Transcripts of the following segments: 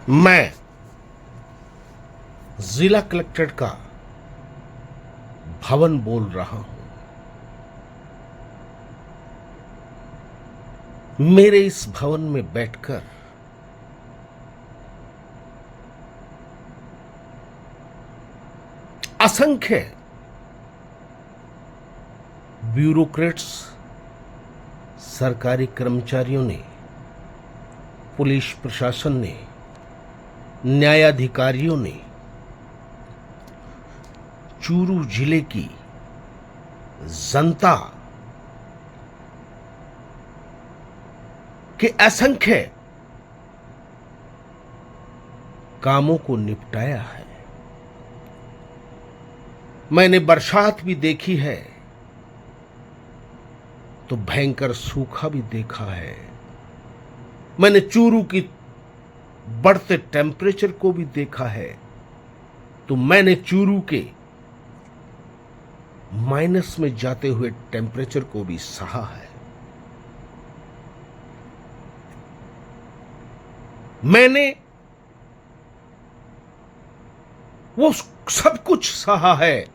मैं जिला कलेक्ट्रेट का भवन बोल रहा हूं। मेरे इस भवन में बैठकर असंख्य ब्यूरोक्रेट्स, सरकारी कर्मचारियों ने, पुलिस प्रशासन ने, न्यायाधिकारियों ने चूरू जिले की जनता के असंख्य कामों को निपटाया है। मैंने बरसात भी देखी है तो भयंकर सूखा भी देखा है। मैंने चूरू की बढ़ते टेम्परेचर को भी देखा है तो मैंने चूरू के माइनस में जाते हुए टेम्परेचर को भी सहा है। मैंने वो सब कुछ सहा है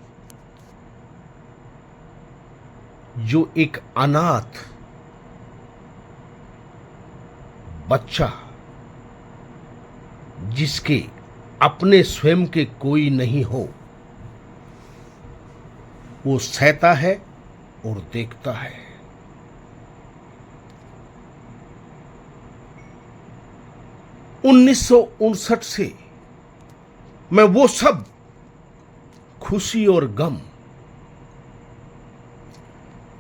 जो एक अनाथ बच्चा, जिसके अपने स्वयं के कोई नहीं हो, वो सहता है और देखता है। उन्नीस सौ 1959 से मैं वो सब खुशी और गम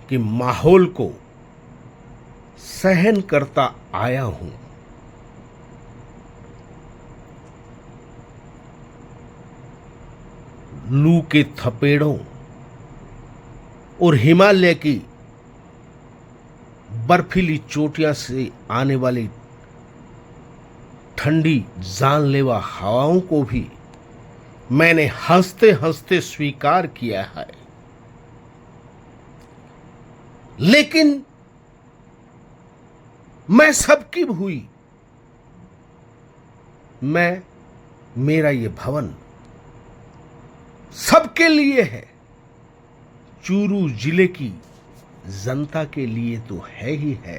के माहौल को सहन करता आया हूं। लू के थपेड़ों और हिमालय की बर्फीली चोटियां से आने वाली ठंडी जानलेवा हवाओं को भी मैंने हंसते हंसते स्वीकार किया है। लेकिन मैं सबकी हुई, मेरा ये भवन सबके लिए है। चूरू जिले की जनता के लिए तो है ही है।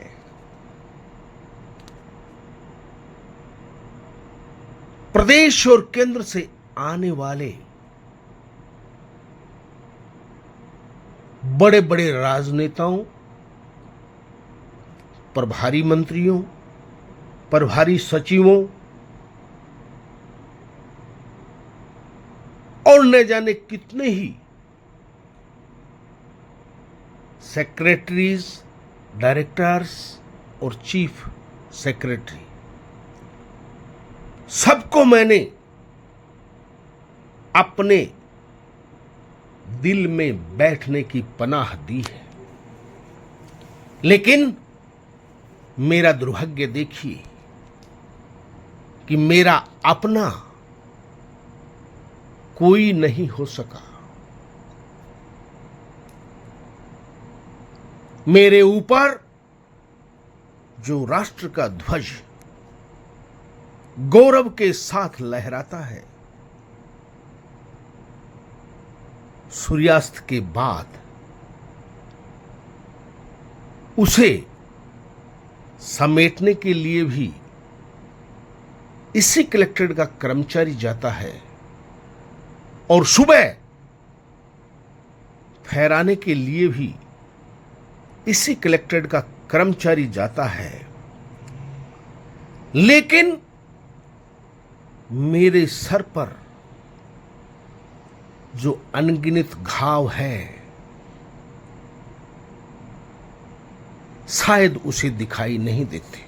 प्रदेश और केंद्र से आने वाले बड़े बड़े राजनेताओं, प्रभारी मंत्रियों, प्रभारी सचिवों और न जाने कितने ही सेक्रेटरीज, डायरेक्टर्स और चीफ सेक्रेटरी, सबको मैंने अपने दिल में बैठने की पनाह दी है। लेकिन मेरा दुर्भाग्य देखिए कि मेरा अपना कोई नहीं हो सका। मेरे ऊपर जो राष्ट्र का ध्वज गौरव के साथ लहराता है, सूर्यास्त के बाद उसे समेटने के लिए भी इसी कलेक्ट्रेट का कर्मचारी जाता है और सुबह फहराने के लिए भी इसी कलेक्ट्रेट का कर्मचारी जाता है। लेकिन मेरे सर पर जो अनगिनत घाव हैं, शायद उसे दिखाई नहीं देते।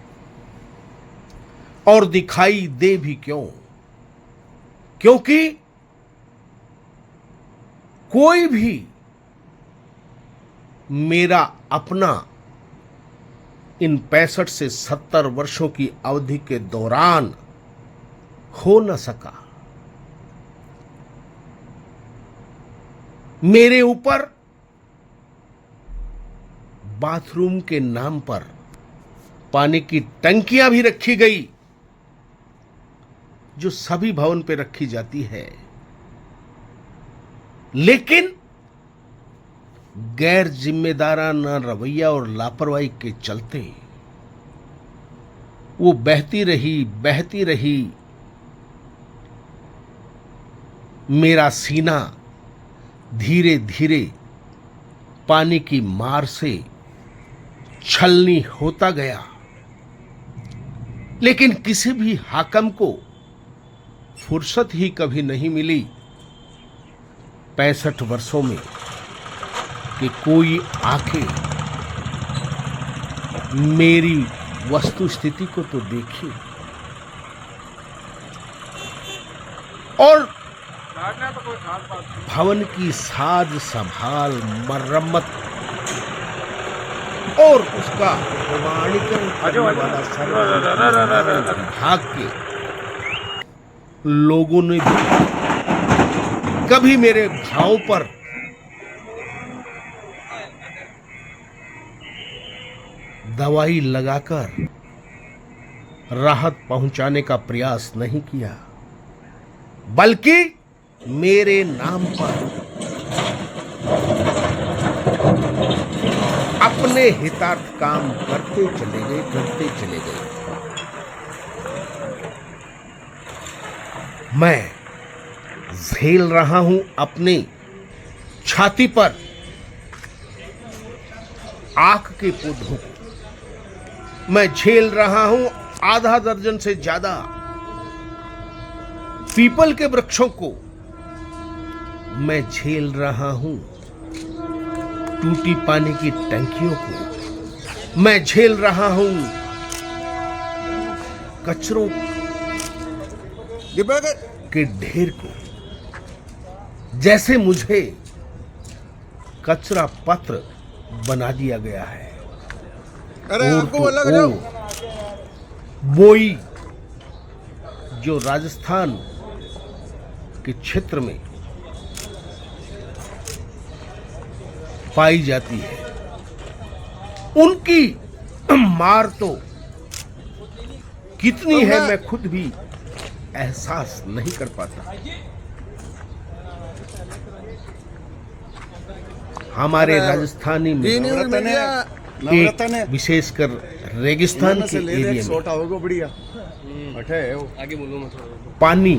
और दिखाई दे भी क्यों? क्योंकि कोई भी मेरा अपना इन 65 से 70 वर्षों की अवधि के दौरान हो न सका। मेरे ऊपर बाथरूम के नाम पर पानी की टंकियां भी रखी गई, जो सभी भवन पे रखी जाती है, लेकिन गैर जिम्मेदाराना रवैया और लापरवाही के चलते वो बहती रही। मेरा सीना धीरे धीरे पानी की मार से छलनी होता गया, लेकिन किसी भी हाकम को फुर्सत ही कभी नहीं मिली 65 वर्षों में कि कोई आके मेरी वस्तु स्थिति को तो देखे और भवन की साज संभाल, मरम्मत और उसका प्रमाणीकरण करने वाला सार्वजनिक विभाग के लोगों ने भी कभी मेरे घाव पर दवाई लगाकर राहत पहुंचाने का प्रयास नहीं किया, बल्कि मेरे नाम पर अपने हितार्थ काम करते चले गए। मैं झेल रहा हूं अपनी छाती पर आग के पौधों को, मैं झेल रहा हूं आधा दर्जन से ज्यादा पीपल के वृक्षों को, मैं झेल रहा हूं टूटी पानी की टंकियों को, मैं झेल रहा हूं कचरों के ढेर को, जैसे मुझे कचरा पत्र बना दिया गया है। अरे आपको अलग जाओ। बोई जो राजस्थान के क्षेत्र में पाई जाती है, उनकी मार तो कितनी है मैं खुद भी एहसास नहीं कर पाता। हमारे राजस्थानी में एक विशेषकर रेगिस्तान के एरिया में पानी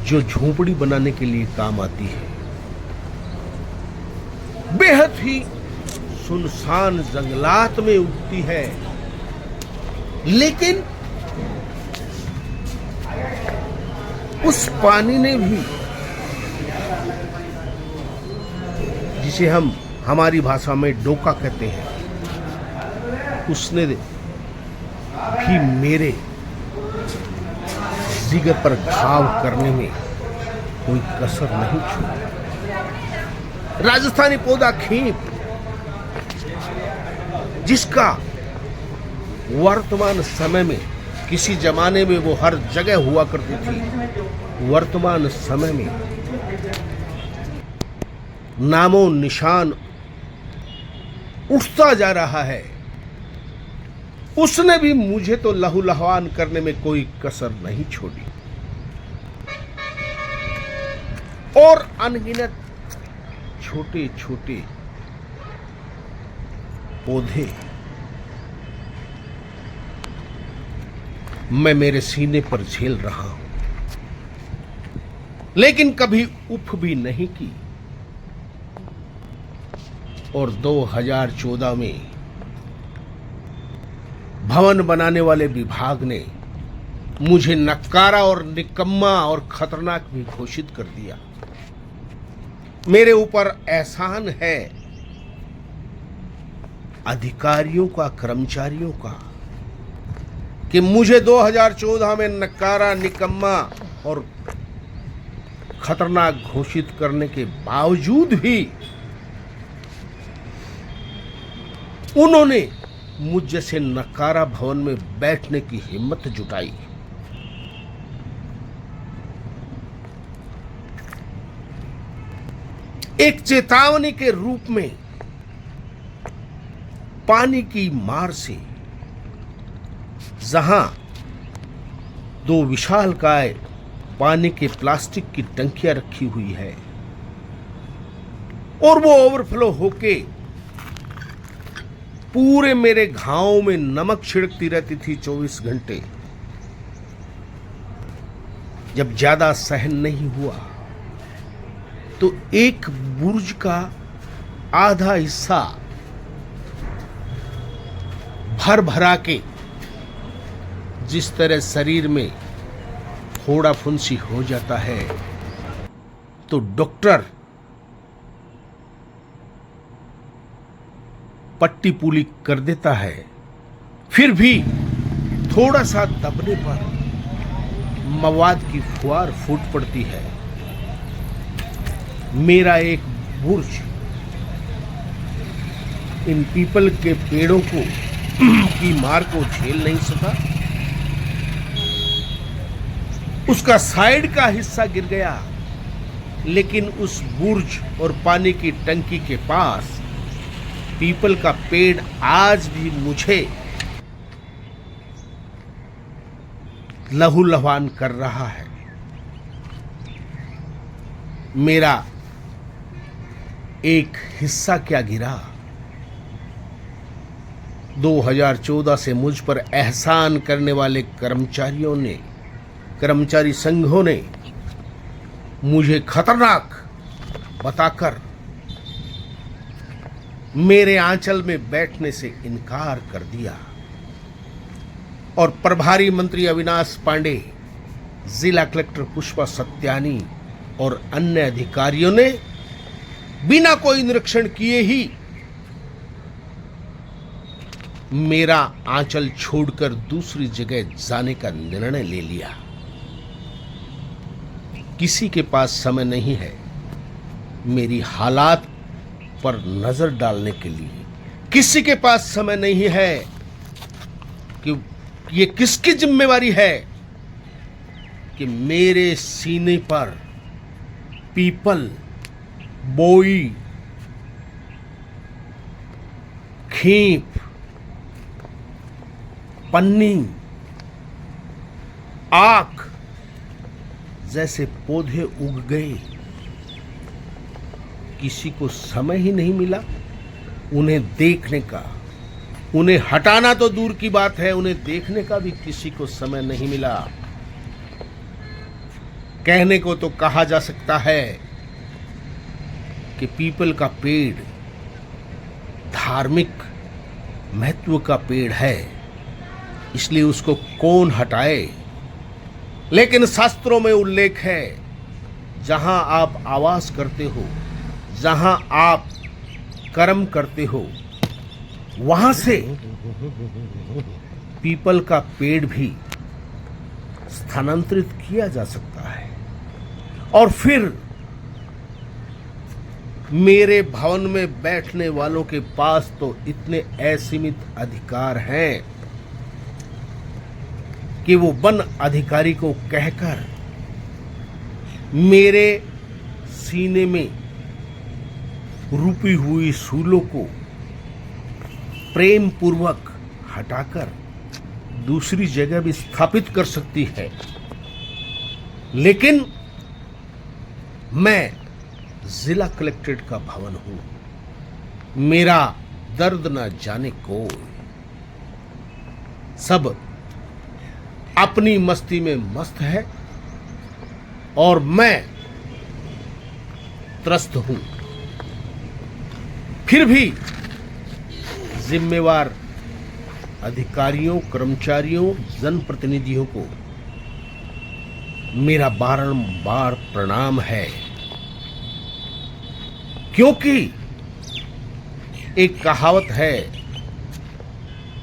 जो झोपड़ी बनाने के लिए काम आती है, बेहद ही सुनसान जंगलात में उगती है, लेकिन उस पानी ने भी, जिसे हम हमारी भाषा में डोका कहते हैं, उसने भी मेरे जिगर पर घाव करने में कोई कसर नहीं छोड़ी। राजस्थानी पौधा खींप, जिसका वर्तमान समय में, किसी जमाने में वो हर जगह हुआ करती थी, वर्तमान समय में नामो निशान उठता जा रहा है, उसने भी मुझे तो लहूलुहान करने में कोई कसर नहीं छोड़ी। और अनगिनत छोटे छोटे पौधे मैं मेरे सीने पर झेल रहा हूं, लेकिन कभी उफ भी नहीं की। और 2014 में भवन बनाने वाले विभाग ने मुझे नकारा और निकम्मा और खतरनाक भी घोषित कर दिया। मेरे ऊपर एहसान है अधिकारियों का, कर्मचारियों का, कि मुझे 2014 में नकारा, निकम्मा और खतरनाक घोषित करने के बावजूद भी उन्होंने मुझ जैसे नकारा भवन में बैठने की हिम्मत जुटाई। एक चेतावनी के रूप में पानी की मार से जहां दो विशालकाय पानी के प्लास्टिक की टंकियां रखी हुई है और वो ओवरफ्लो होके पूरे मेरे घावों में नमक छिड़कती रहती थी 24 घंटे। जब ज्यादा सहन नहीं हुआ तो एक बुर्ज का आधा हिस्सा भर भरा के, जिस तरह शरीर में फोड़ा फुंसी हो जाता है तो डॉक्टर पट्टी पुली कर देता है, फिर भी थोड़ा सा दबने पर मवाद की फुहार फूट पड़ती है। मेरा एक बुर्ज इन पीपल के पेड़ों को की मार को झेल नहीं सका। उसका साइड का हिस्सा गिर गया, लेकिन उस बुर्ज और पानी की टंकी के पास पीपल का पेड़ आज भी मुझे लहूलुहान कर रहा है। मेरा एक हिस्सा क्या गिरा, 2014 से मुझ पर एहसान करने वाले कर्मचारियों ने, कर्मचारी संघों ने मुझे खतरनाक बताकर मेरे आंचल में बैठने से इनकार कर दिया और प्रभारी मंत्री अविनाश पांडे, जिला कलेक्टर पुष्पा सत्यानी और अन्य अधिकारियों ने बिना कोई निरीक्षण किए ही मेरा आंचल छोड़कर दूसरी जगह जाने का निर्णय ले लिया। किसी के पास समय नहीं है मेरी हालात पर नजर डालने के लिए। किसी के पास समय नहीं है कि ये किसकी जिम्मेवारी है कि मेरे सीने पर पीपल, बोई, खींप, पन्नी, आक जैसे पौधे उग गए। किसी को समय ही नहीं मिला उन्हें देखने का। उन्हें हटाना तो दूर की बात है, उन्हें देखने का भी किसी को समय नहीं मिला। कहने को तो कहा जा सकता है कि पीपल का पेड़ धार्मिक महत्व का पेड़ है, इसलिए उसको कौन हटाए। लेकिन शास्त्रों में उल्लेख है, जहां आप आवास करते हो, जहां आप कर्म करते हो, वहां से पीपल का पेड़ भी स्थानांतरित किया जा सकता है। और फिर मेरे भवन में बैठने वालों के पास तो इतने असीमित अधिकार हैं कि वो वन अधिकारी को कहकर मेरे सीने में रुपी हुई सूलों को प्रेम पूर्वक हटाकर दूसरी जगह भी स्थापित कर सकती है। लेकिन मैं जिला कलेक्ट्रेट का भवन हूं, मेरा दर्द न जाने कोई। सब अपनी मस्ती में मस्त है और मैं त्रस्त हूं। फिर भी जिम्मेवार अधिकारियों, कर्मचारियों, जनप्रतिनिधियों को मेरा बारंबार प्रणाम है, क्योंकि एक कहावत है,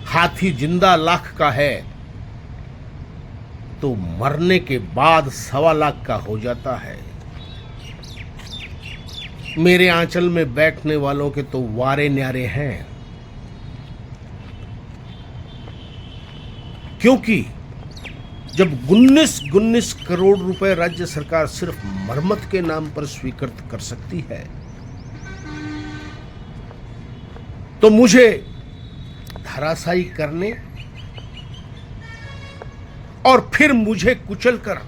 हाथी जिंदा लाख का है तो मरने के बाद 1.25 लाख का हो जाता है। मेरे आंचल में बैठने वालों के तो वारे न्यारे हैं, क्योंकि जब 19 करोड़ रुपए राज्य सरकार सिर्फ मरम्मत के नाम पर स्वीकृत कर सकती है, तो मुझे धराशायी करने और फिर मुझे कुचलकर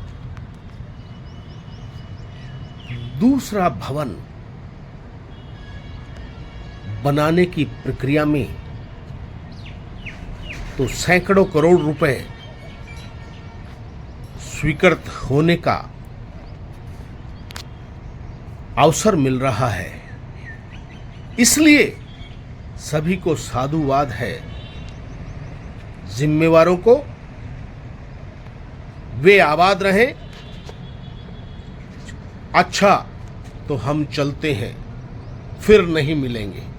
दूसरा भवन बनाने की प्रक्रिया में तो सैकड़ों करोड़ रुपए स्वीकृत होने का अवसर मिल रहा है। इसलिए सभी को साधुवाद है। जिम्मेवारों को वे आबाद रहें। अच्छा तो हम चलते हैं, फिर नहीं मिलेंगे।